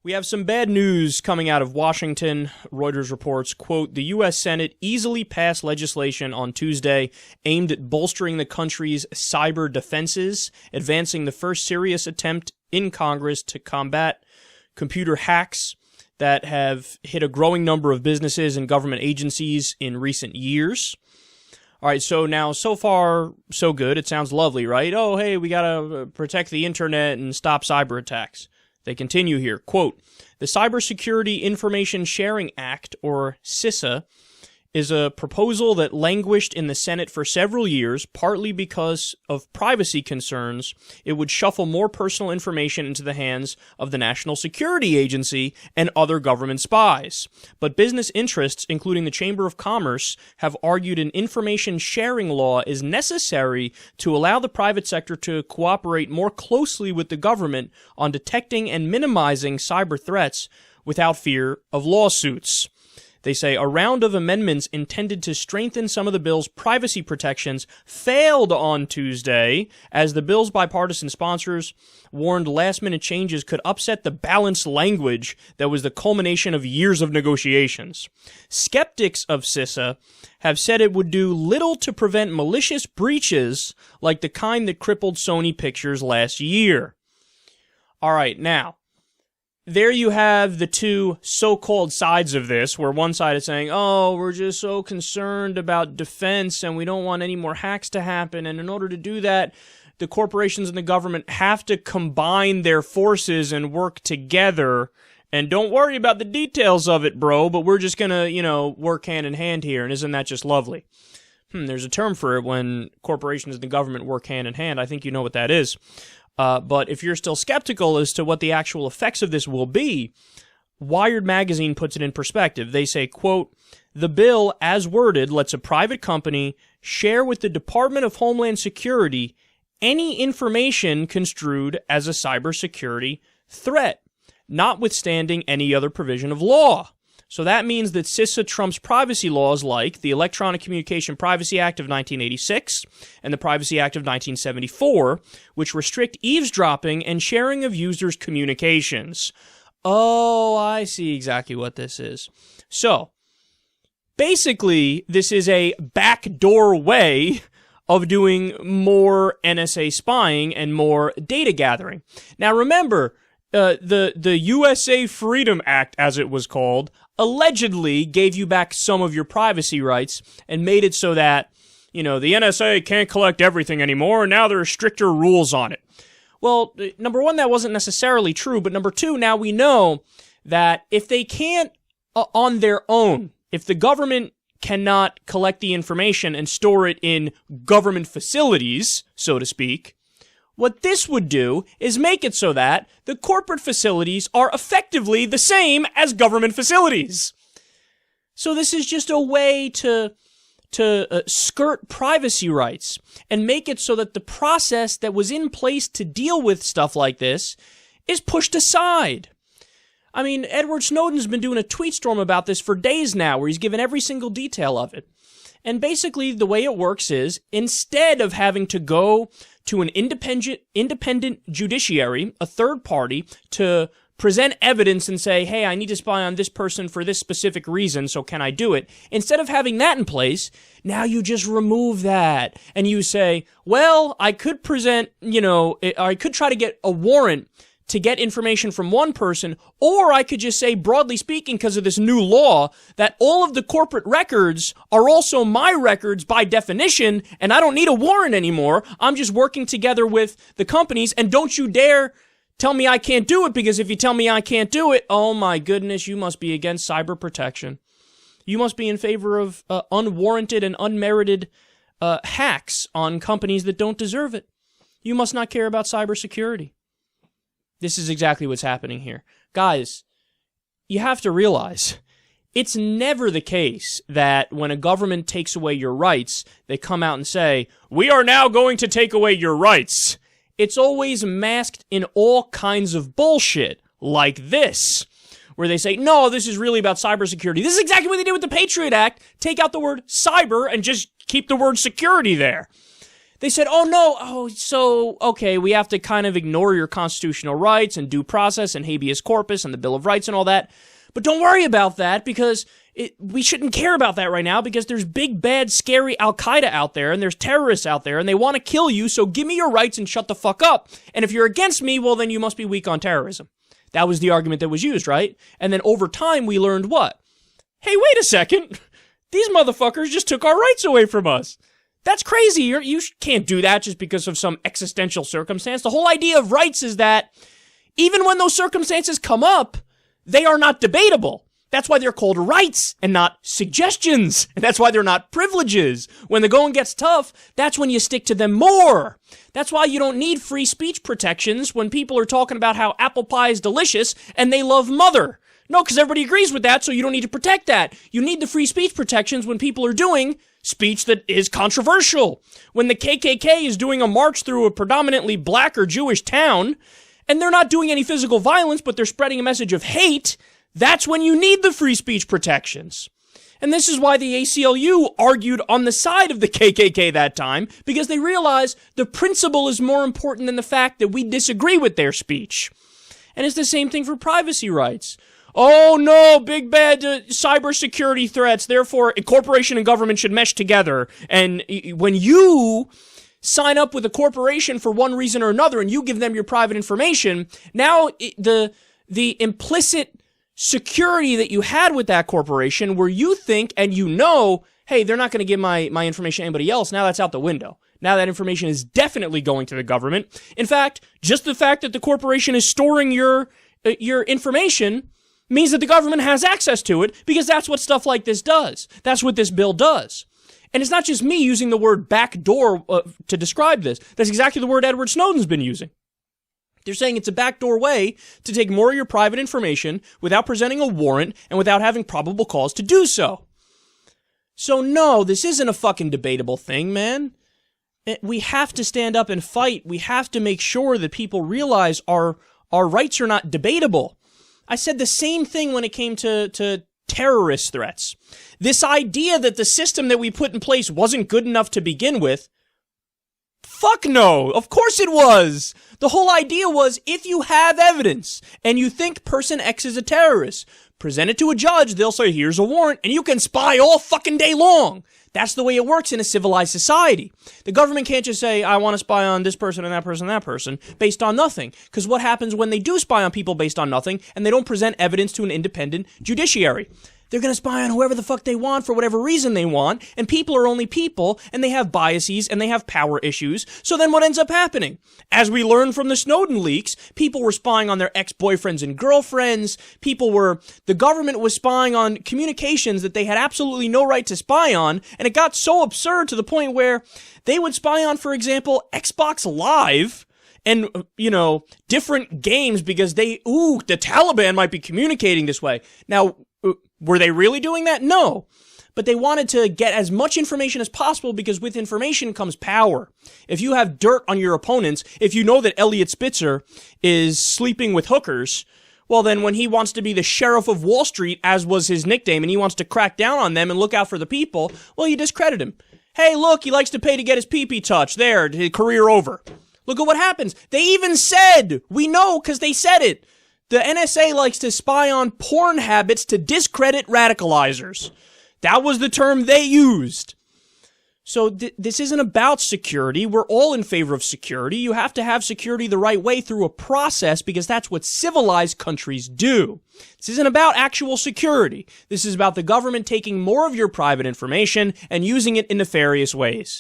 We have some bad news coming out of Washington. Reuters reports, quote, the U.S. Senate easily passed legislation on Tuesday aimed at bolstering the country's cyber defenses, advancing the first serious attempt in Congress to combat computer hacks that have hit a growing number of businesses and government agencies in recent years. All right, so now, so far, so good. It sounds lovely, right? Oh, hey, we got to protect the internet and stop cyber attacks. They continue here, quote, the Cybersecurity Information Sharing Act, or CISA, is a proposal that languished in the Senate for several years, partly because of privacy concerns. It would shuffle more personal information into the hands of the National Security Agency and other government spies. But business interests, including the Chamber of Commerce, have argued an information sharing law is necessary to allow the private sector to cooperate more closely with the government on detecting and minimizing cyber threats without fear of lawsuits. They say a round of amendments intended to strengthen some of the bill's privacy protections failed on Tuesday, as the bill's bipartisan sponsors warned last-minute changes could upset the balanced language that was the culmination of years of negotiations. Skeptics of CISA have said it would do little to prevent malicious breaches like the kind that crippled Sony Pictures last year. All right, now, there you have the two so-called sides of this, where one side is saying, oh, we're just so concerned about defense and we don't want any more hacks to happen, and in order to do that, the corporations and the government have to combine their forces and work together, and don't worry about the details of it, bro, but we're just gonna, work hand in hand here, and isn't that just lovely? There's a term for it when corporations and the government work hand in hand. I think you know what that is. But if you're still skeptical as to what the actual effects of this will be, Wired magazine puts it in perspective. They say, quote, the bill, as worded, lets a private company share with the Department of Homeland Security any information construed as a cybersecurity threat, notwithstanding any other provision of law. So that means that CISA trumps privacy laws like the Electronic Communication Privacy Act of 1986 and the Privacy Act of 1974, which restrict eavesdropping and sharing of users' communications. Oh, I see exactly what this is. So, basically, this is a backdoor way of doing more NSA spying and more data gathering. Now remember, the USA Freedom Act, as it was called, allegedly gave you back some of your privacy rights and made it so that, the NSA can't collect everything anymore, and now there are stricter rules on it. Well, number one, that wasn't necessarily true, but number two, now we know that if they can't, on their own, if the government cannot collect the information and store it in government facilities, so to speak, what this would do is make it so that the corporate facilities are effectively the same as government facilities. So this is just a way to skirt privacy rights and make it so that the process that was in place to deal with stuff like this is pushed aside. I mean, Edward Snowden's been doing a tweet storm about this for days now, where he's given every single detail of it. And basically, the way it works is, instead of having to go to an independent judiciary, a third party, to present evidence and say, hey, I need to spy on this person for this specific reason, so can I do it? Instead of having that in place, now you just remove that. And you say, well, I could I could try to get a warrant to get information from one person, or I could just say, broadly speaking, because of this new law, that all of the corporate records are also my records by definition, and I don't need a warrant anymore. I'm just working together with the companies, and don't you dare tell me I can't do it, because if you tell me I can't do it, oh my goodness, you must be against cyber protection. You must be in favor of unwarranted and unmerited hacks on companies that don't deserve it. You must not care about cybersecurity. This is exactly what's happening here. Guys, you have to realize, it's never the case that when a government takes away your rights, they come out and say, we are now going to take away your rights. It's always masked in all kinds of bullshit, like this, where they say, no, this is really about cybersecurity. This is exactly what they did with the Patriot Act. Take out the word cyber and just keep the word security there. They said, oh no, okay, we have to kind of ignore your constitutional rights and due process and habeas corpus and the Bill of Rights and all that. But don't worry about that, because we shouldn't care about that right now, because there's big, bad, scary Al-Qaeda out there, and there's terrorists out there, and they want to kill you, so give me your rights and shut the fuck up. And if you're against me, well, then you must be weak on terrorism. That was the argument that was used, right? And then over time, we learned what? Hey, wait a second. These motherfuckers just took our rights away from us. That's crazy. You can't do that just because of some existential circumstance. The whole idea of rights is that even when those circumstances come up, they are not debatable. That's why they're called rights and not suggestions. And that's why they're not privileges. When the going gets tough, that's when you stick to them more. That's why you don't need free speech protections when people are talking about how apple pie is delicious and they love mother. No, because everybody agrees with that, so you don't need to protect that. You need the free speech protections when people are doing speech that is controversial. When the KKK is doing a march through a predominantly black or Jewish town, and they're not doing any physical violence, but they're spreading a message of hate, that's when you need the free speech protections. And this is why the ACLU argued on the side of the KKK that time, because they realized the principle is more important than the fact that we disagree with their speech. And it's the same thing for privacy rights. Oh no, big bad cybersecurity threats, therefore a corporation and government should mesh together. And when you sign up with a corporation for one reason or another and you give them your private information, now the implicit security that you had with that corporation, where you think and you know, hey, they're not going to give my information to anybody else, now that's out the window. Now that information is definitely going to the government. In fact, just the fact that the corporation is storing your information means that the government has access to it, because that's what stuff like this does. That's what this bill does. And it's not just me using the word backdoor to describe this. That's exactly the word Edward Snowden's been using. They're saying it's a backdoor way to take more of your private information without presenting a warrant and without having probable cause to do so. So no, this isn't a fucking debatable thing, man. We have to stand up and fight. We have to make sure that people realize our rights are not debatable. I said the same thing when it came to terrorist threats. This idea that the system that we put in place wasn't good enough to begin with, fuck no, of course it was. The whole idea was, if you have evidence and you think person X is a terrorist, present it to a judge, they'll say, here's a warrant, and you can spy all fucking day long. That's the way it works in a civilized society. The government can't just say, I want to spy on this person and that person, based on nothing. Because what happens when they do spy on people based on nothing, and they don't present evidence to an independent judiciary? They're going to spy on whoever the fuck they want for whatever reason they want, and people are only people, and they have biases, and they have power issues. So then what ends up happening? As we learned from the Snowden leaks, people were spying on their ex-boyfriends and girlfriends, the government was spying on communications that they had absolutely no right to spy on, and it got so absurd to the point where they would spy on, for example, Xbox Live, and, different games because the Taliban might be communicating this way. Now, were they really doing that? No. But they wanted to get as much information as possible, because with information comes power. If you have dirt on your opponents, if you know that Elliot Spitzer is sleeping with hookers, well then when he wants to be the sheriff of Wall Street, as was his nickname, and he wants to crack down on them and look out for the people, well, you discredit him. Hey, look, he likes to pay to get his pee-pee touched. There, his career over. Look at what happens. They even said, we know because they said it, the NSA likes to spy on porn habits to discredit radicalizers. That was the term they used. So this isn't about security. We're all in favor of security. You have to have security the right way through a process, because that's what civilized countries do. This isn't about actual security. This is about the government taking more of your private information and using it in nefarious ways.